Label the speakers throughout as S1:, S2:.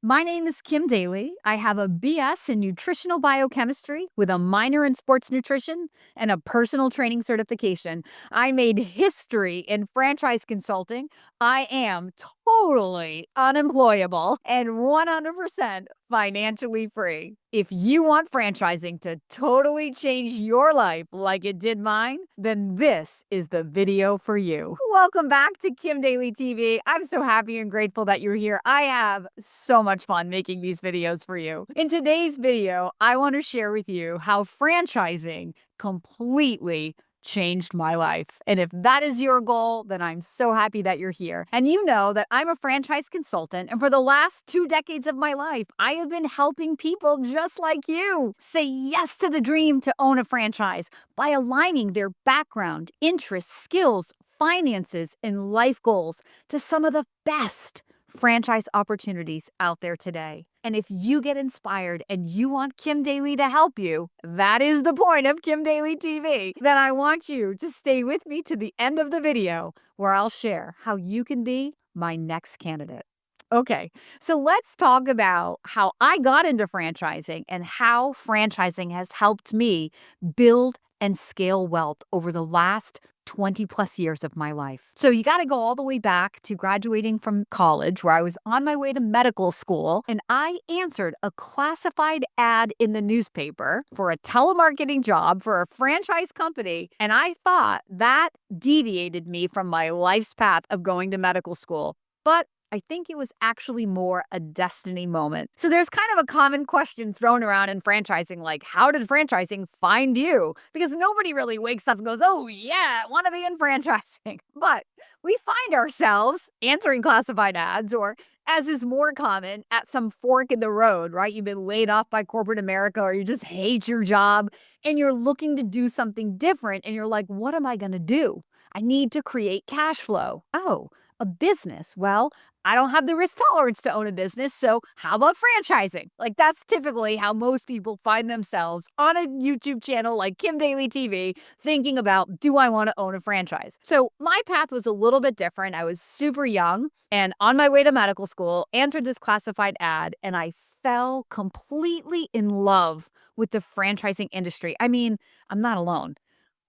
S1: My name is Kim Daly. I have a BS in nutritional biochemistry with a minor in sports nutrition and a personal training certification. I made history in franchise consulting. I am totally unemployable and 100% financially free. If you want franchising to totally change your life like it did mine, then this is the video for you. Welcome back to Kim Daly TV. I'm so happy and grateful that you're here. I have so much fun making these videos for you. In today's video, I want to share with you how franchising completely changed my life. And if that is your goal, then I'm so happy that you're here. And you know that I'm a franchise consultant, and for the last 2 decades of my life, I have been helping people just like you say yes to the dream to own a franchise by aligning their background, interests, skills, finances, and life goals to some of the best franchise opportunities out there today. And if you get inspired and you want Kim Daly to help you, that is the point of Kim Daly TV, then I want you to stay with me to the end of the video where I'll share how you can be my next candidate. Okay, so let's talk about how I got into franchising and how franchising has helped me build and scale wealth over the last 20 plus years of my life. So you got to go all the way back to graduating from college, where I was on my way to medical school, and I answered a classified ad in the newspaper for a telemarketing job for a franchise company. And I thought that deviated me from my life's path of going to medical school. But I think it was actually more a destiny moment. So there's kind of a common question thrown around in franchising, like, how did franchising find you? Because nobody really wakes up and goes, oh yeah, I want to be in franchising. But we find ourselves answering classified ads, or as is more common, at some fork in the road, right? You've been laid off by corporate America, or you just hate your job and you're looking to do something different. And you're like, what am I going to do? I need to create cash flow. Oh, a business. Well, I don't have the risk tolerance to own a business, so how about franchising? Like, that's typically how most people find themselves on a YouTube channel like Kim Daly TV, thinking about, do I want to own a franchise? So my path was a little bit different. I was super young and on my way to medical school, answered this classified ad, and I fell completely in love with the franchising industry. I mean, I'm not alone.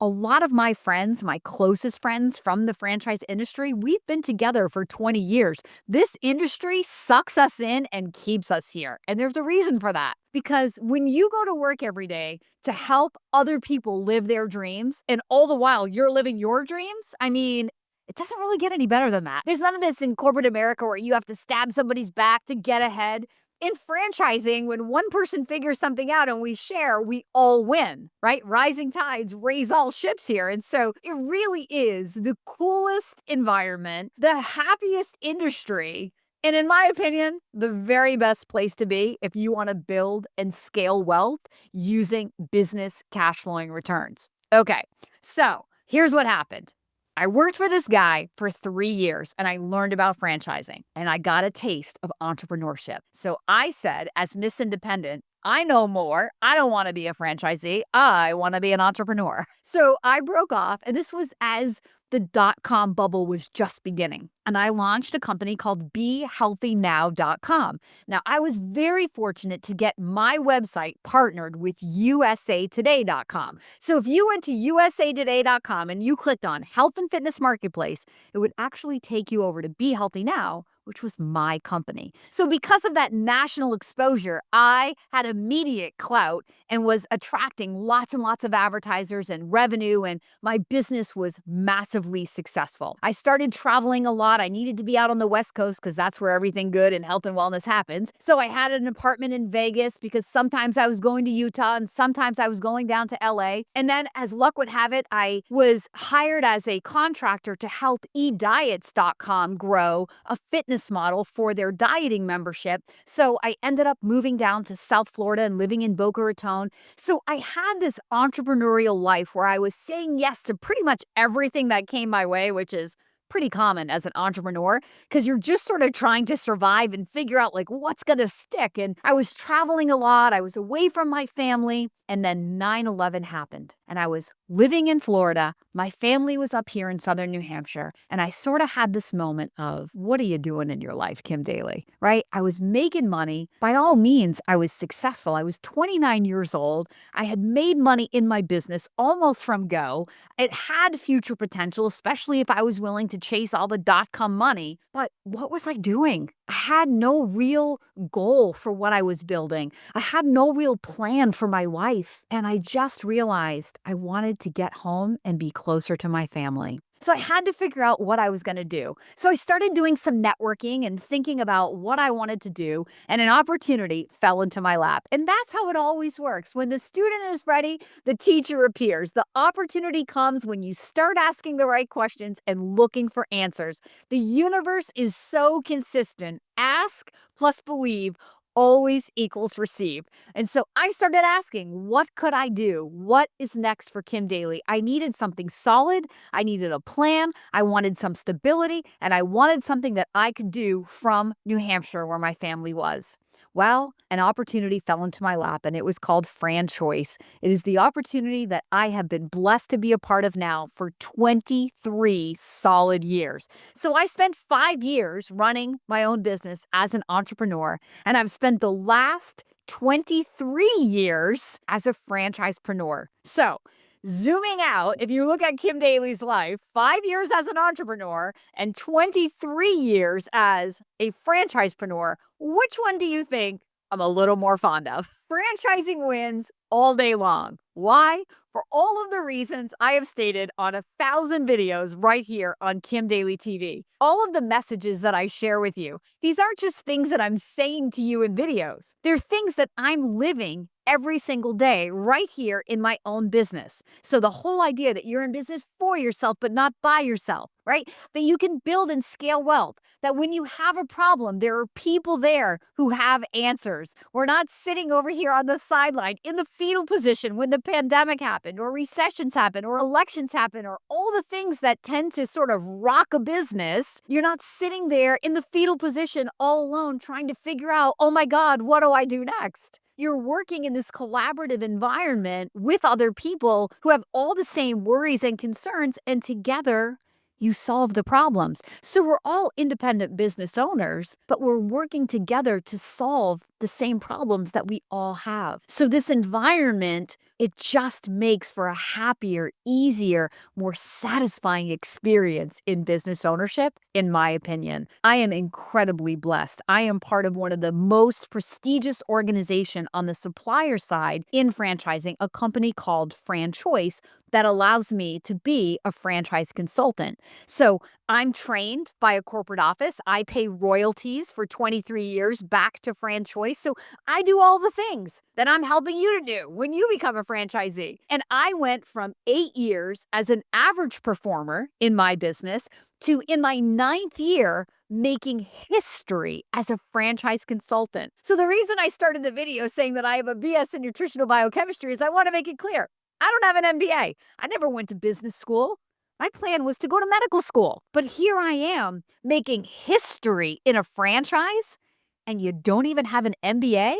S1: A lot of my friends, my closest friends from the franchise industry, we've been together for 20 years. This industry sucks us in and keeps us here. And there's a reason for that. Because when you go to work every day to help other people live their dreams, and all the while you're living your dreams, I mean, it doesn't really get any better than that. There's none of this in corporate America where you have to stab somebody's back to get ahead. In franchising, when one person figures something out and we share, we all win, right? Rising tides raise all ships here. And so it really is the coolest environment, the happiest industry, and in my opinion, the very best place to be if you want to build and scale wealth using business cash flowing returns. Okay, so here's what happened. I worked for this guy for 3 years and I learned about franchising and I got a taste of entrepreneurship. So I said, as Miss Independent, I know more. I don't want to be a franchisee. I want to be an entrepreneur. So I broke off, and this was as the dot-com bubble was just beginning. And I launched a company called BeHealthyNow.com. Now, I was very fortunate to get my website partnered with USAToday.com. So if you went to USAToday.com and you clicked on Health and Fitness Marketplace, it would actually take you over to Be Healthy Now, which was my company. So because of that national exposure, I had immediate clout and was attracting lots and lots of advertisers and revenue, and my business was massively successful. I started traveling a lot. I needed to be out on the West Coast because that's where everything good in health and wellness happens. So I had an apartment in Vegas because sometimes I was going to Utah and sometimes I was going down to LA. And then, as luck would have it, I was hired as a contractor to help eDiets.com grow a fitness model for their dieting membership. So I ended up moving down to South Florida and living in Boca Raton. So I had this entrepreneurial life where I was saying yes to pretty much everything that came my way, which is pretty common as an entrepreneur, because you're just sort of trying to survive and figure out like what's going to stick. And I was traveling a lot. I was away from my family. And then 9/11 happened and I was living in Florida. My family was up here in Southern New Hampshire. And I sort of had this moment of, what are you doing in your life, Kim Daly? Right? I was making money. By all means, I was successful. I was 29 years old. I had made money in my business almost from go. It had future potential, especially if I was willing to chase all the dot-com money. But what was I doing? I had no real goal for what I was building. I had no real plan for my life. And I just realized I wanted to get home and be closer to my family. So I had to figure out what I was going to do. So I started doing some networking and thinking about what I wanted to do, and an opportunity fell into my lap. And that's how it always works. When the student is ready, the teacher appears. The opportunity comes when you start asking the right questions and looking for answers. The universe is so consistent. Ask plus believe always equals receive. And so I started asking, what could I do? What is next for Kim Daly? I needed something solid. I needed a plan. I wanted some stability, and I wanted something that I could do from New Hampshire, where my family was. Well, an opportunity fell into my lap, and it was called FranChoice. It is the opportunity that I have been blessed to be a part of now for 23 solid years. So I spent 5 years running my own business as an entrepreneur, and I've spent the last 23 years as a franchisepreneur. So, zooming out, if you look at Kim Daly's life, 5 years as an entrepreneur and 23 years as a franchisepreneur, which one do you think I'm a little more fond of? Franchising wins all day long. Why? For all of the reasons I have stated on 1,000 videos right here on Kim Daly TV. All of the messages that I share with you, these aren't just things that I'm saying to you in videos. They're things that I'm living every single day right here in my own business. So the whole idea that you're in business for yourself, but not by yourself, right? That you can build and scale wealth, that when you have a problem, there are people there who have answers. We're not sitting over here on the sideline in the fetal position when the pandemic happened, or recessions happen, or elections happen, or all the things that tend to sort of rock a business. You're not sitting there in the fetal position all alone trying to figure out, oh my God, what do I do next? You're working in this collaborative environment with other people who have all the same worries and concerns, and together you solve the problems. So we're all independent business owners, but we're working together to solve the same problems that we all have. So this environment, it just makes for a happier, easier, more satisfying experience in business ownership, in my opinion. I am incredibly blessed. I am part of one of the most prestigious organizations on the supplier side in franchising, a company called FranChoice, that allows me to be a franchise consultant. So I'm trained by a corporate office. I pay royalties for 23 years back to FranChoice. So I do all the things that I'm helping you to do when you become a franchisee. And I went from 8 years as an average performer in my business to, in my 9th year, making history as a franchise consultant. So the reason I started the video saying that I have a BS in nutritional biochemistry is I want to make it clear. I don't have an MBA. I never went to business school. My plan was to go to medical school. But here I am making history in a franchise, and you don't even have an MBA?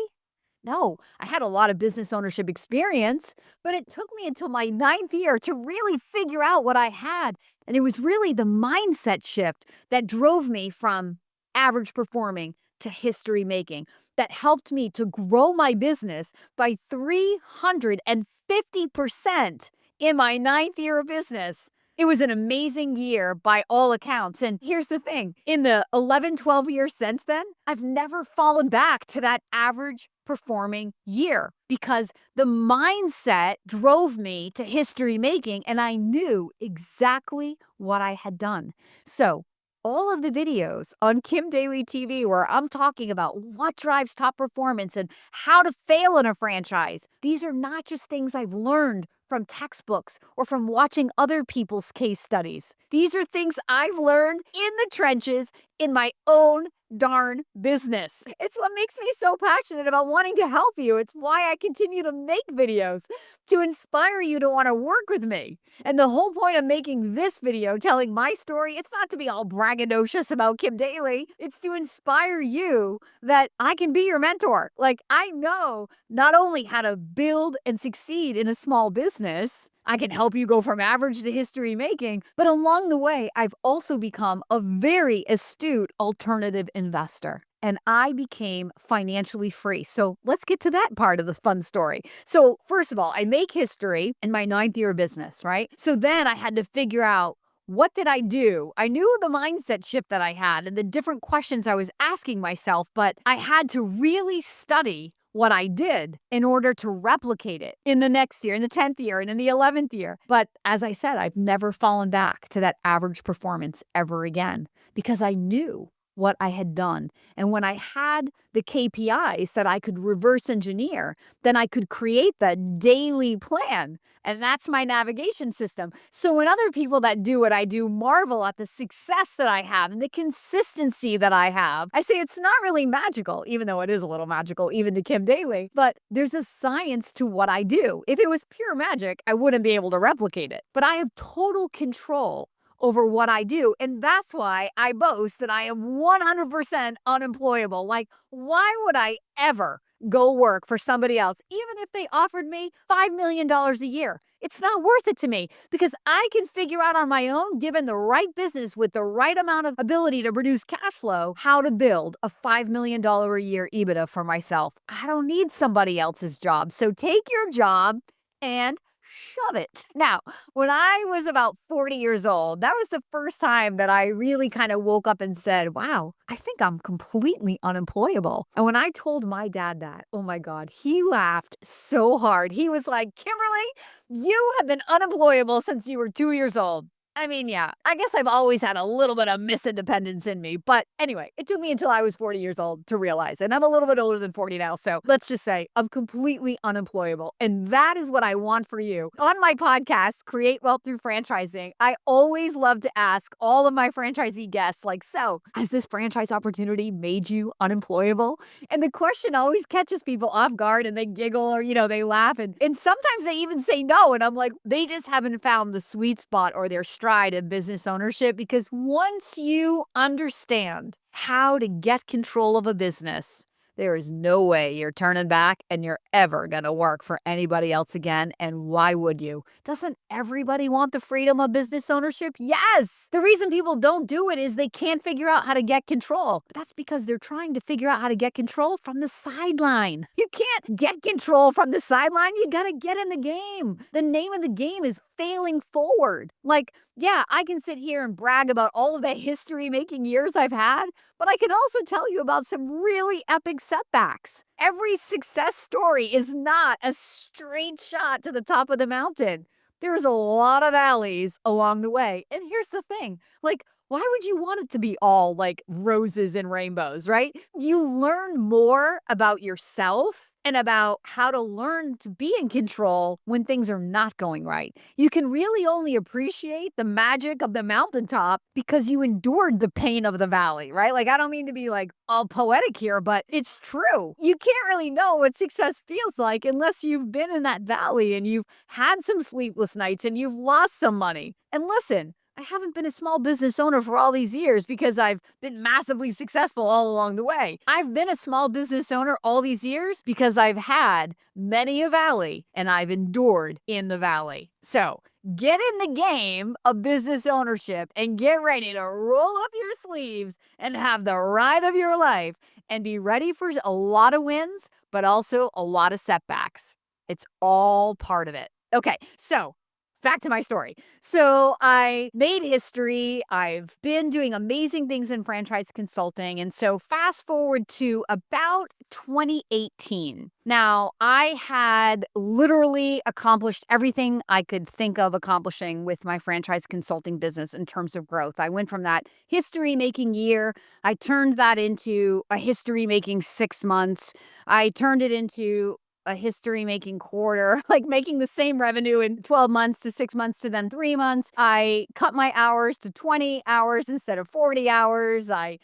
S1: No, I had a lot of business ownership experience, but it took me until my 9th year to really figure out what I had. And it was really the mindset shift that drove me from average performing to history making, that helped me to grow my business by 350% in my 9th year of business. It was an amazing year by all accounts. And here's the thing, in the 11, 12 years since then, I've never fallen back to that average performing year because the mindset drove me to history making, and I knew exactly what I had done. So all of the videos on Kim Daly TV where I'm talking about what drives top performance and how to fail in a franchise, these are not just things I've learned from textbooks or from watching other people's case studies. These are things I've learned in the trenches in my own darn business. It's what makes me so passionate about wanting to help you. It's why I continue to make videos, to inspire you to want to work with me. And the whole point of making this video, telling my story, it's not to be all braggadocious about Kim Daly. It's to inspire you that I can be your mentor. Like, I know not only how to build and succeed in a small business, I can help you go from average to history making. But along the way, I've also become a very astute alternative investor. And I became financially free. So let's get to that part of the fun story. So, first of all, I make history in my ninth year of business, right? So then I had to figure out, what did I do? I knew the mindset shift that I had and the different questions I was asking myself, but I had to really study what I did in order to replicate it in the next year, in the 10th year, and in the 11th year. But as I said, I've never fallen back to that average performance ever again because I knew what I had done. And when I had the KPIs that I could reverse engineer, then I could create the daily plan. And that's my navigation system. So when other people that do what I do marvel at the success that I have and the consistency that I have, I say it's not really magical, even though it is a little magical, even to Kim Daly, but there's a science to what I do. If it was pure magic, I wouldn't be able to replicate it. But I have total control over what I do. And that's why I boast that I am 100% unemployable. Like, why would I ever go work for somebody else, even if they offered me $5 million a year? It's not worth it to me because I can figure out on my own, given the right business with the right amount of ability to produce cash flow, how to build a $5 million a year EBITDA for myself. I don't need somebody else's job. So take your job and shove it. Now, when I was about 40 years old, that was the first time that I really kind of woke up and said, wow, I think I'm completely unemployable. And when I told my dad that, oh my God, he laughed so hard. He was like, Kimberly, you have been unemployable since you were 2 years old. I mean, yeah, I guess I've always had a little bit of Miss Independence in me. But anyway, it took me until I was 40 years old to realize. And I'm a little bit older than 40 now. So let's just say I'm completely unemployable. And that is what I want for you. On my podcast, Create Wealth Through Franchising, I always love to ask all of my franchisee guests, like, so has this franchise opportunity made you unemployable? And the question always catches people off guard and they giggle or, they laugh. And sometimes they even say no. And I'm like, they just haven't found the sweet spot or their stride of business ownership, because once you understand how to get control of a business, there is no way you're turning back and you're ever going to work for anybody else again. And why would you? Doesn't everybody want the freedom of business ownership? Yes. The reason people don't do it is they can't figure out how to get control. But that's because they're trying to figure out how to get control from the sideline. You can't get control from the sideline. You got to get in the game. The name of the game is failing forward. Like, yeah, I can sit here and brag about all of the history-making years I've had, but I can also tell you about some really epic setbacks. Every success story is not a straight shot to the top of the mountain. There's a lot of valleys along the way. And here's the thing, like, why would you want it to be all like roses and rainbows, right? You learn more about yourself and about how to learn to be in control when things are not going right. You can really only appreciate the magic of the mountaintop because you endured the pain of the valley, right? Like, I don't mean to be like all poetic here, but it's true. You can't really know what success feels like unless you've been in that valley and you've had some sleepless nights and you've lost some money. And listen, I haven't been a small business owner for all these years because I've been massively successful all along the way. I've been a small business owner all these years because I've had many a valley and I've endured in the valley. So get in the game of business ownership and get ready to roll up your sleeves and have the ride of your life and be ready for a lot of wins, but also a lot of setbacks. It's all part of it. Okay, so back to my story. So I made history. I've been doing amazing things in franchise consulting. And so fast forward to about 2018. Now, I had literally accomplished everything I could think of accomplishing with my franchise consulting business in terms of growth. I went from that history-making year, I turned that into a history-making 6 months. I turned it into a history-making quarter, like making the same revenue in 12 months to 6 months to then 3 months. I cut my hours to 20 hours instead of 40 hours. I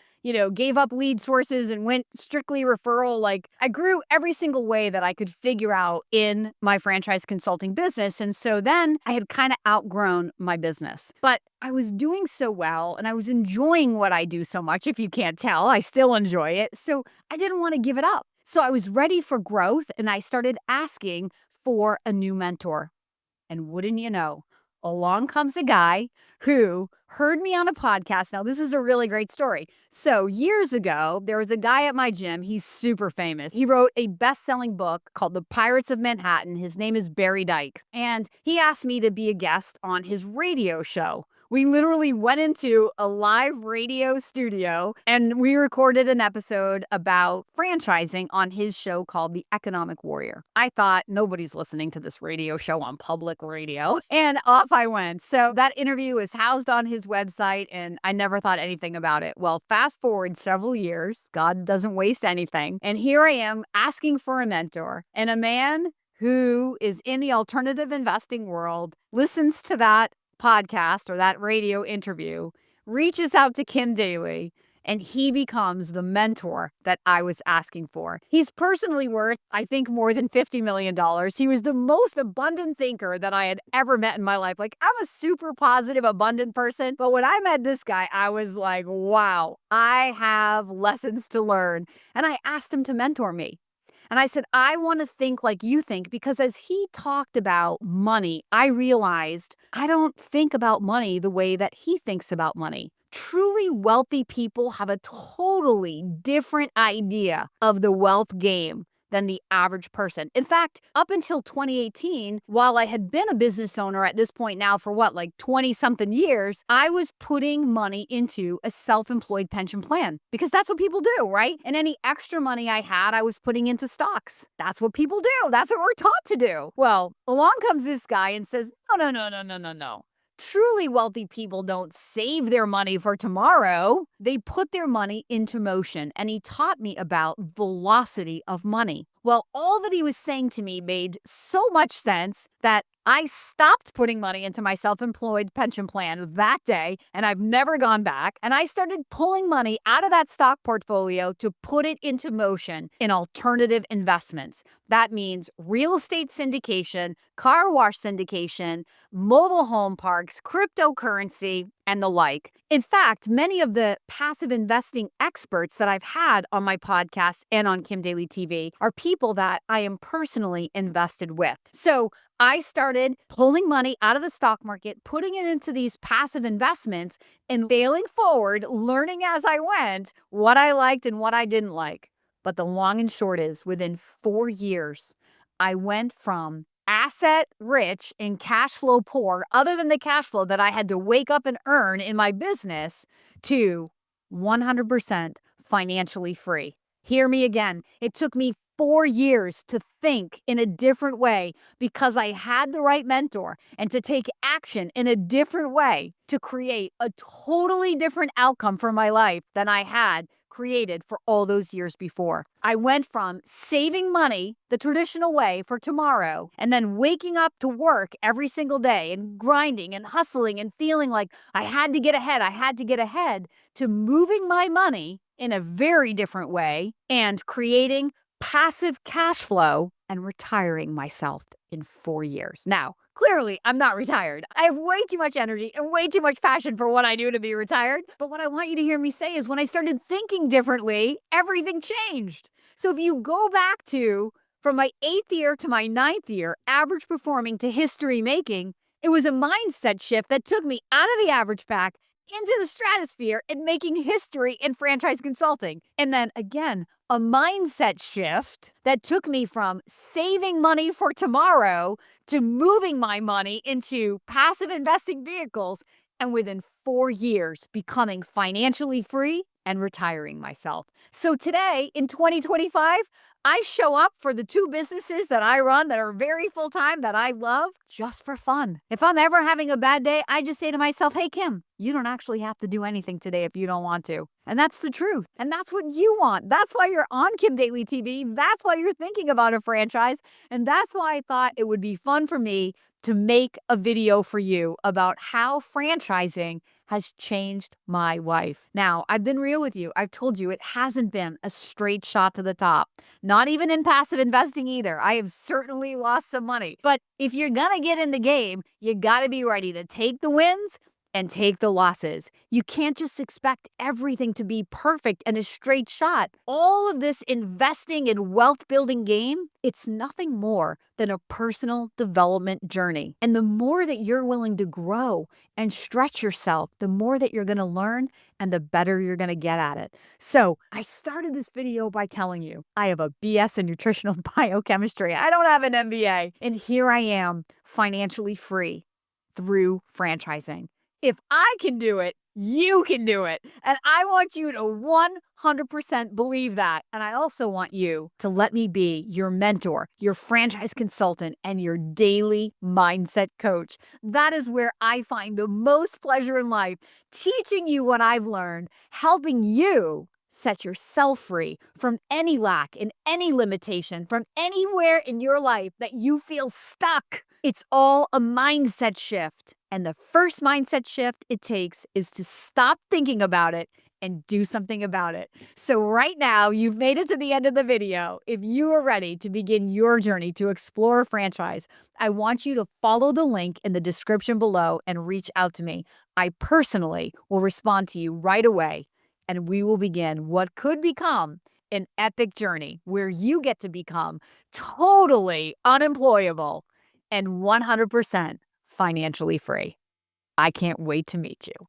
S1: gave up lead sources and went strictly referral. Like, I grew every single way that I could figure out in my franchise consulting business. And so then I had kind of outgrown my business, but I was doing so well and I was enjoying what I do so much. If you can't tell, I still enjoy it. So I didn't want to give it up. So I was ready for growth and I started asking for a new mentor. And wouldn't you know, along comes a guy who heard me on a podcast. Now, this is a really great story. So, years ago, there was a guy at my gym. He's super famous. He wrote a best selling book called The Pirates of Manhattan. His name is Barry Dyke. And he asked me to be a guest on his radio show. We literally went into a live radio studio and we recorded an episode about franchising on his show called The Economic Warrior. I thought nobody's listening to this radio show on public radio, and off I went. So that interview is housed on his website and I never thought anything about it. Well, fast forward several years, God doesn't waste anything. And here I am asking for a mentor, and a man who is in the alternative investing world listens to that podcast or that radio interview, reaches out to Kim Daly, and he becomes the mentor that I was asking for. He's personally worth, I think, more than $50 million. He was the most abundant thinker that I had ever met in my life. Like, I'm a super positive, abundant person, but when I met this guy, I was like, wow, I have lessons to learn. And I asked him to mentor me. And I said, I want to think like you think, because as he talked about money, I realized I don't think about money the way that he thinks about money. Truly wealthy people have a totally different idea of the wealth game than the average person. In fact, up until 2018, while I had been a business owner at this point now for what, like 20 something years, I was putting money into a self-employed pension plan because that's what people do, right? And any extra money I had, I was putting into stocks. That's what people do. That's what we're taught to do. Well, along comes this guy and says, no, no, no, no, no, no, no. Truly wealthy people don't save their money for tomorrow. They put their money into motion. And he taught me about velocity of money. Well, all that he was saying to me made so much sense that I stopped putting money into my self-employed pension plan that day, and I've never gone back. And I started pulling money out of that stock portfolio to put it into motion in alternative investments. That means real estate syndication, car wash syndication, mobile home parks, cryptocurrency, and the like. In fact, many of the passive investing experts that I've had on my podcast and on Kim Daly TV are people that I am personally invested with. So I started pulling money out of the stock market, putting it into these passive investments, and failing forward, learning as I went what I liked and what I didn't like. But the long and short is, within 4 years, I went from asset rich and cash flow poor, other than the cash flow that I had to wake up and earn in my business, to 100% financially free. Hear me again. It took me 4 years to think in a different way because I had the right mentor, and to take action in a different way to create a totally different outcome for my life than I had created for all those years before. I went from saving money the traditional way for tomorrow and then waking up to work every single day and grinding and hustling and feeling like I had to get ahead, to moving my money in a very different way and creating passive cash flow and retiring myself in 4 years. Now, clearly, I'm not retired. I have way too much energy and way too much passion for what I do to be retired. But what I want you to hear me say is, when I started thinking differently, everything changed. So if you go back to from my 8th year to my 9th year, average performing to history making, it was a mindset shift that took me out of the average pack into the stratosphere and making history in franchise consulting. And then again, a mindset shift that took me from saving money for tomorrow to moving my money into passive investing vehicles, and within 4 years, becoming financially free and retiring myself. So today in 2025, I show up for the 2 businesses that I run that are very full-time, that I love, just for fun. If I'm ever having a bad day, I just say to myself, hey, Kim, you don't actually have to do anything today if you don't want to. And that's the truth. And that's what you want. That's why you're on Kim Daly TV. That's why you're thinking about a franchise. And that's why I thought it would be fun for me to make a video for you about how franchising has changed my life. Now, I've been real with you. I've told you it hasn't been a straight shot to the top. Not even in passive investing either. I have certainly lost some money. But if you're gonna get in the game, you gotta be ready to take the wins and take the losses. You can't just expect everything to be perfect and a straight shot. All of this investing and wealth building game, it's nothing more than a personal development journey. And the more that you're willing to grow and stretch yourself, the more that you're going to learn and the better you're going to get at it. So I started this video by telling you I have a BS in nutritional biochemistry. I don't have an MBA. And here I am, financially free through franchising. If I can do it, you can do it. And I want you to 100% believe that. And I also want you to let me be your mentor, your franchise consultant, and your daily mindset coach. That is where I find the most pleasure in life, teaching you what I've learned, helping you set yourself free from any lack and any limitation, from anywhere in your life that you feel stuck. It's all a mindset shift. And the first mindset shift it takes is to stop thinking about it and do something about it. So right now, you've made it to the end of the video. If you are ready to begin your journey to explore a franchise, I want you to follow the link in the description below and reach out to me. I personally will respond to you right away, and we will begin what could become an epic journey where you get to become totally unemployable and 100% financially free. I can't wait to meet you.